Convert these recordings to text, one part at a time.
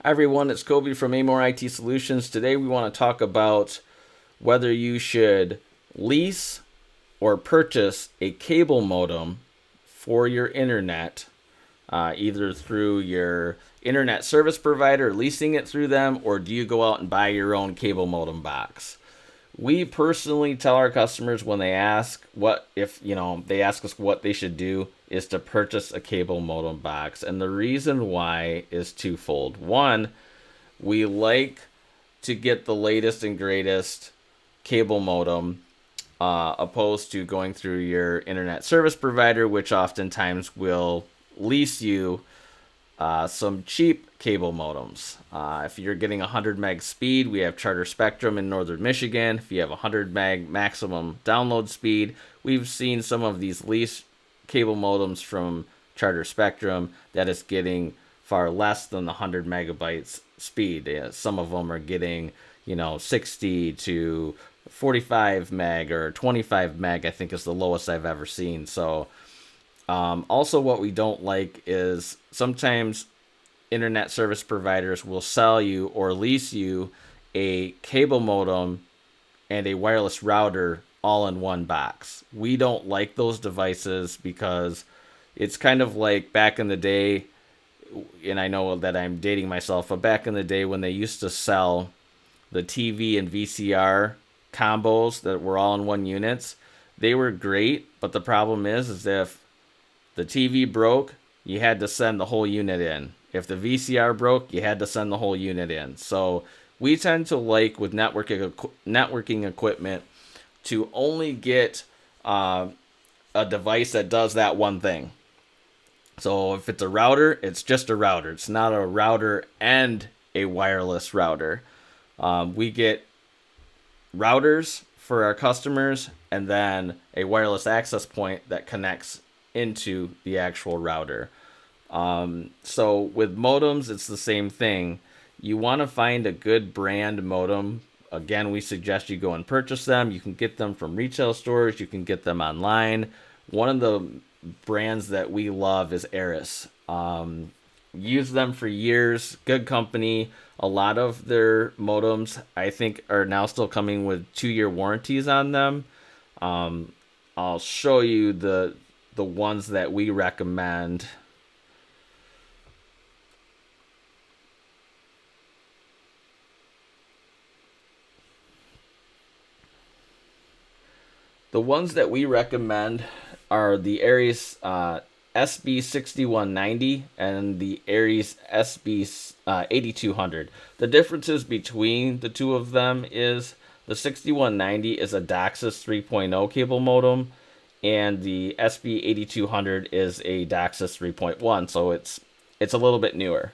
Hi everyone, it's Kobe from Amor IT Solutions. Today we want to talk about whether you should lease or purchase a cable modem for your internet, either through your internet service provider, leasing it through them, or do you go out and buy your own cable modem box? We personally tell our customers when they ask what if they ask us what they should do is to purchase a cable modem box, and the reason why is twofold. One, we like to get the latest and greatest cable modem, opposed to going through your internet service provider, which oftentimes will lease you some cheap cable modems. If you're getting 100 meg speed, we have Charter Spectrum in northern Michigan. If you have 100 meg maximum download speed, we've seen some of these lease cable modems from Charter Spectrum that is getting far less than the 100 megabytes speed. Some of them are getting 60 to 45 meg or 25 meg, I think is the lowest I've ever seen. So also, what we don't like is sometimes internet service providers will sell you or lease you a cable modem and a wireless router all in one box. We don't like those devices because it's kind of like back in the day, and I know that I'm dating myself, but back in the day when they used to sell the TV and VCR combos that were all in one units, they were great, but the problem is if the TV broke, you had to send the whole unit in. If the VCR broke, you had to send the whole unit in. So we tend to like with networking equipment to only get a device that does that one thing. So if it's a router, it's just a router. It's not a router and a wireless router. We get routers for our customers and then a wireless access point that connects into the actual router. So with modems, it's the same thing. You want to find a good brand modem. Again, we suggest you go and purchase them. You can get them from retail stores. You can get them online. One of the brands that we love is Eris. Used them for years. Good company. A lot of their modems, I think, are now still coming with 2-year warranties on them. I'll show you the ones that we recommend. The ones that we recommend are the Aries SB6190 and the Aries SB8200. The differences between the two of them is the 6190 is a DOCSIS 3.0 cable modem, and the SB8200 is a DOCSIS 3.1, so it's a little bit newer.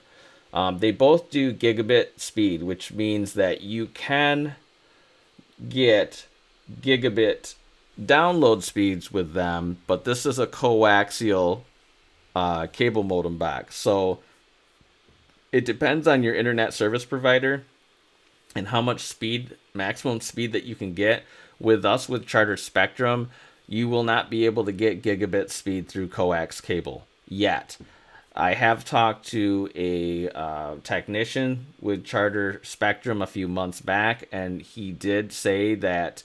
They both do gigabit speed, which means that you can get gigabit download speeds with them, but this is a coaxial cable modem box. So it depends on your internet service provider and how much speed, maximum speed that you can get. With us, with Charter Spectrum, you will not be able to get gigabit speed through coax cable yet. I have talked to a technician with Charter Spectrum a few months back, and he did say that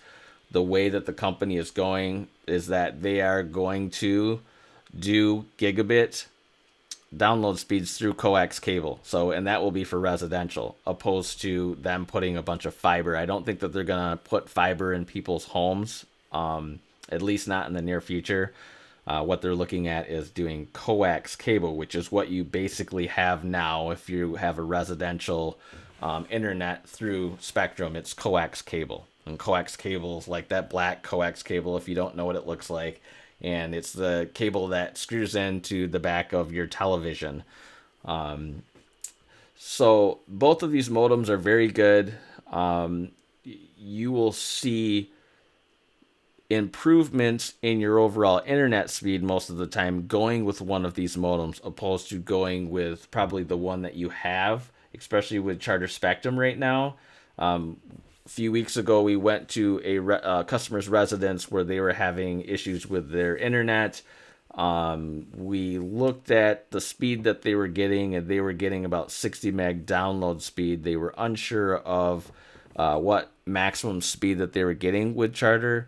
the way that the company is going is that they are going to do gigabit download speeds through coax cable. So, and that will be for residential, opposed to them putting a bunch of fiber. I don't think that they're gonna put fiber in people's homes, at least not in the near future. What they're looking at is doing coax cable, which is what you basically have now if you have a residential internet through Spectrum. It's coax cable. And coax cable is like that black coax cable, if you don't know what it looks like. And it's the cable that screws into the back of your television. So both of these modems are very good. You will see improvements in your overall internet speed most of the time going with one of these modems, opposed to going with probably the one that you have, especially with Charter Spectrum right now. A few weeks ago, we went to a customer's residence where they were having issues with their internet. We looked at the speed that they were getting, and they were getting about 60 meg download speed. They were unsure of what maximum speed that they were getting with Charter.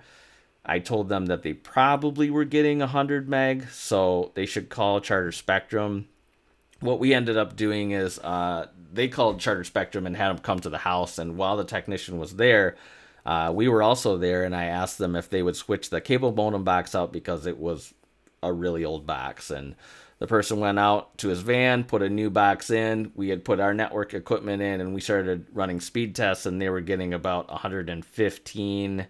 I told them that they probably were getting 100 meg, so they should call Charter Spectrum. What we ended up doing is they called Charter Spectrum and had them come to the house. And while the technician was there, we were also there, and I asked them if they would switch the cable modem box out because it was a really old box. And the person went out to his van, put a new box in. We had put our network equipment in, and we started running speed tests, and they were getting about 114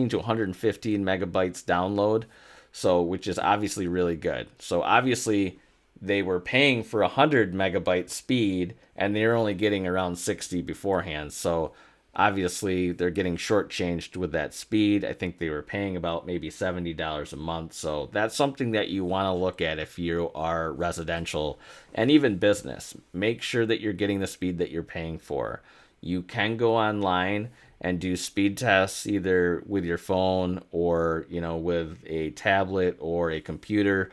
to 115 megabytes download. So, which is obviously really good. So obviously they were paying for 100 megabyte speed, and they're only getting around 60 beforehand. So obviously they're getting shortchanged with that speed. I think they were paying about maybe $70 a month. So that's something that you want to look at if you are residential and even business. Make sure that you're getting the speed that you're paying for. You can go online and do speed tests either with your phone or with a tablet or a computer.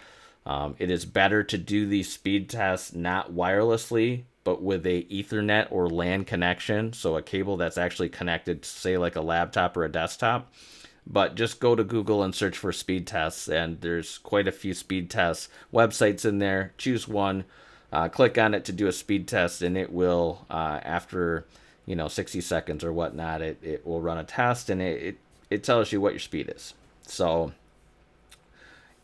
It is better to do these speed tests not wirelessly, but with a Ethernet or LAN connection, so a cable that's actually connected to, say, like a laptop or a desktop. But just go to Google and search for speed tests, and there's quite a few speed tests websites in there. Choose one, click on it to do a speed test, and it will, after 60 seconds or whatnot, it will run a test, and it tells you what your speed is. So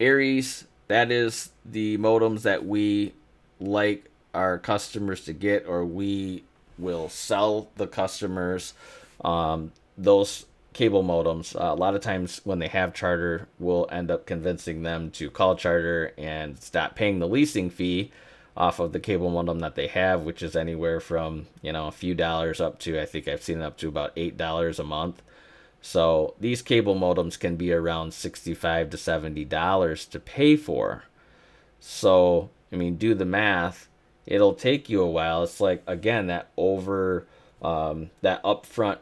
Aries, that is the modems that we like our customers to get, or we will sell the customers those cable modems. A lot of times when they have Charter, we'll end up convincing them to call Charter and stop paying the leasing fee off of the cable modem that they have, which is anywhere from a few dollars up to, I think I've seen it up to about $8 a month. So these cable modems can be around $65 to $70 to pay for. So, I mean, do the math. It'll take you a while. It's like, again, that upfront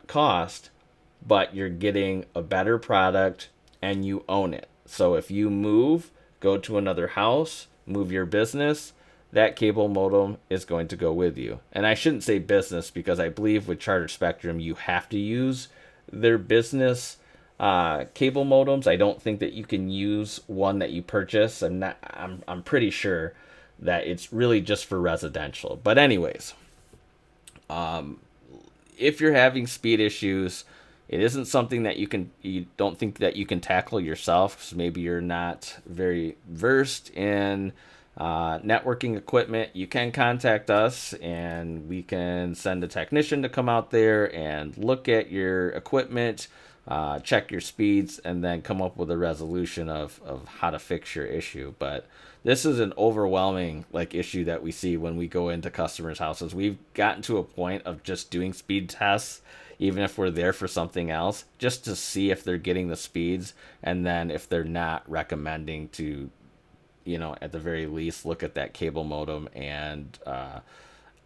cost, but you're getting a better product and you own it. So if you move, go to another house, move your business, that cable modem is going to go with you. And I shouldn't say business because I believe with Charter Spectrum, you have to use their business cable modems. I don't think that you can use one that you purchase. I'm pretty sure that it's really just for residential. But anyways, if you're having speed issues, it isn't something that you don't think that you can tackle yourself, because maybe you're not very versed in networking equipment. You can contact us and we can send a technician to come out there and look at your equipment, check your speeds, and then come up with a resolution of how to fix your issue. But this is an overwhelming issue that we see when we go into customers' houses. We've gotten to a point of just doing speed tests, even if we're there for something else, just to see if they're getting the speeds, and then if they're not, recommending to at the very least look at that cable modem and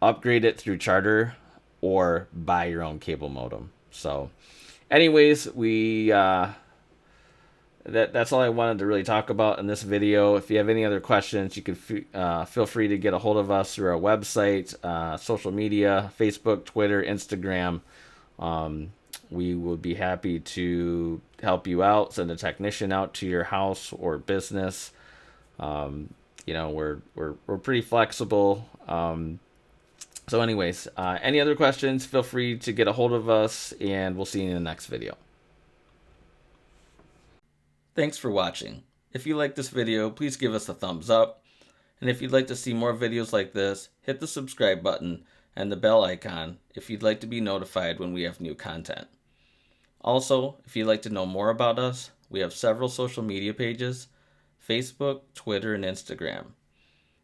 upgrade it through Charter or buy your own cable modem. So anyways, that's all I wanted to really talk about in this video. If you have any other questions, you can feel free to get a hold of us through our website, social media, Facebook, Twitter, Instagram. We would be happy to help you out, send a technician out to your house or business. We're pretty flexible. So anyways, any other questions, feel free to get a hold of us, and we'll see you in the next video. Thanks for watching. If you like this video, please give us a thumbs up. And if you'd like to see more videos like this, hit the subscribe button and the bell icon if you'd like to be notified when we have new content. Also, if you'd like to know more about us, we have several social media pages: Facebook, Twitter, and Instagram.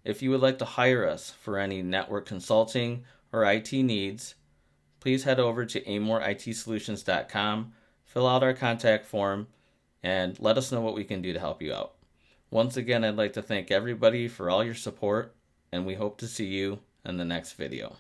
If you would like to hire us for any network consulting or IT needs, please head over to AmorITSolutions.com, fill out our contact form, and let us know what we can do to help you out. Once again, I'd like to thank everybody for all your support, and we hope to see you in the next video.